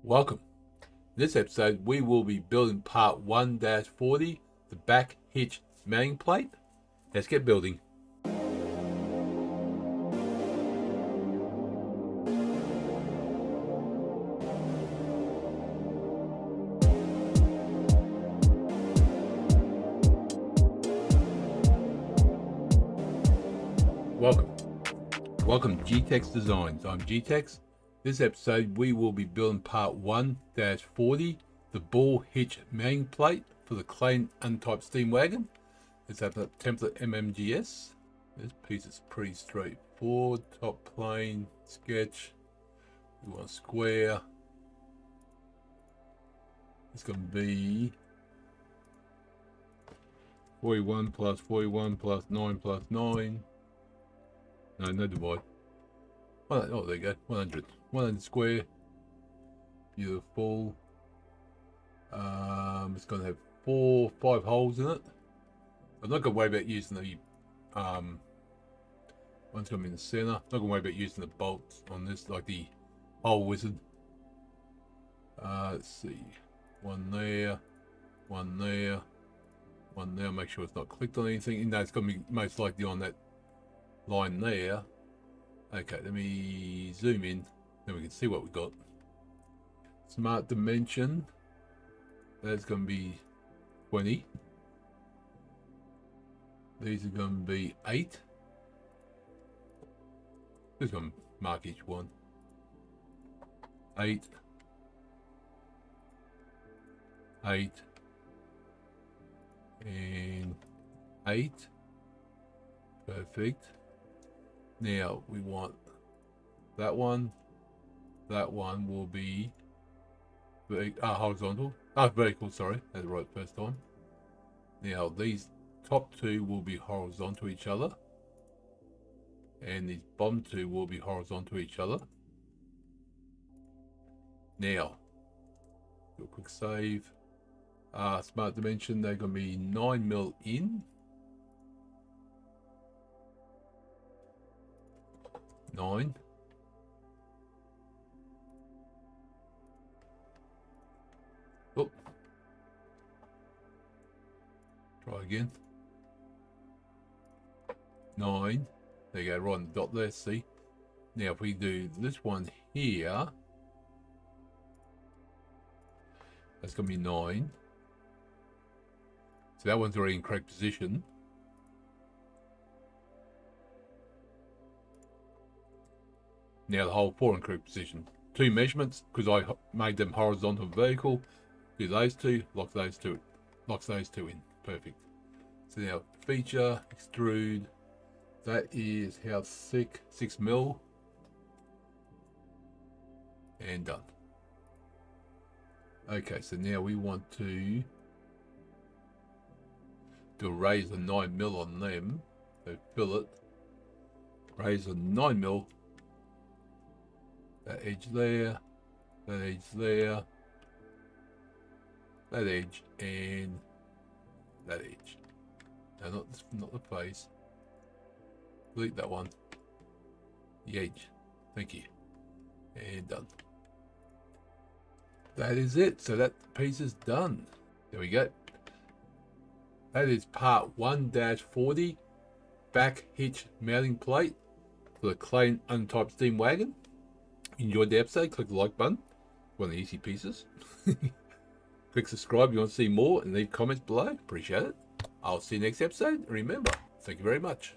Welcome. In this episode, we will be building part 1-40, the Back Hitch Mounting Plate. Let's get building. Welcome to G-Tex Designs. I'm G-Tex. This episode, we will be building part 1-40, the ball hitch mounting plate for the Clayton Undertype steam wagon. Let's have a template MMGS. This piece is pretty straightforward. Top plane, sketch. We want a square. It's going to be 41 plus 41 plus 9 plus 9. No divide. Oh, there you go. 100. 100 square. Beautiful. It's going to have 5 holes in it. I'm not going to worry about using the one's going to be in the center. I'm not going to worry about using the bolts on this, like the hole wizard. Let's see. One there. One there. One there. Make sure it's not clicked on anything. No, it's going to be most likely on that line there. Okay, let me zoom in, then we can see what we got. Smart dimension, that's going to be 20. These are going to be 8. Just going to mark each one. 8. 8. And 8. Perfect. Now we want that one will be horizontal, vertical, sorry, that's right first time. Now these top 2 will be horizontal to each other, and these bottom 2 will be horizontal to each other. Now, do a quick save. Smart dimension, they're going to be 9mm in. 9. Oh. Try again. 9. There you go, right on the dot there, see? Now if we do this one here, that's going to be 9. So that one's already in correct position. Now the whole 4 in correct position. 2 measurements, because I made them horizontal and vertical. Do those 2, lock those 2, locks those 2 in. Perfect. So now feature, extrude. That is how thick? 6mm. And done. Okay, so now we want to do a razor 9mm on them. So fillet, razor 9mm. That edge there, that edge there, that edge, and that edge. No, not the face. Delete that one. The edge. Thank you. And done. That is it. So that piece is done. There we go. That is part 1-40, Back Hitch Mounting Plate for the Clayton Undertype steam wagon. Enjoyed the episode, click the like button. One of the easy pieces. Click subscribe if you want to see more, and leave comments below. Appreciate it. I'll see you next episode. And remember, thank you very much.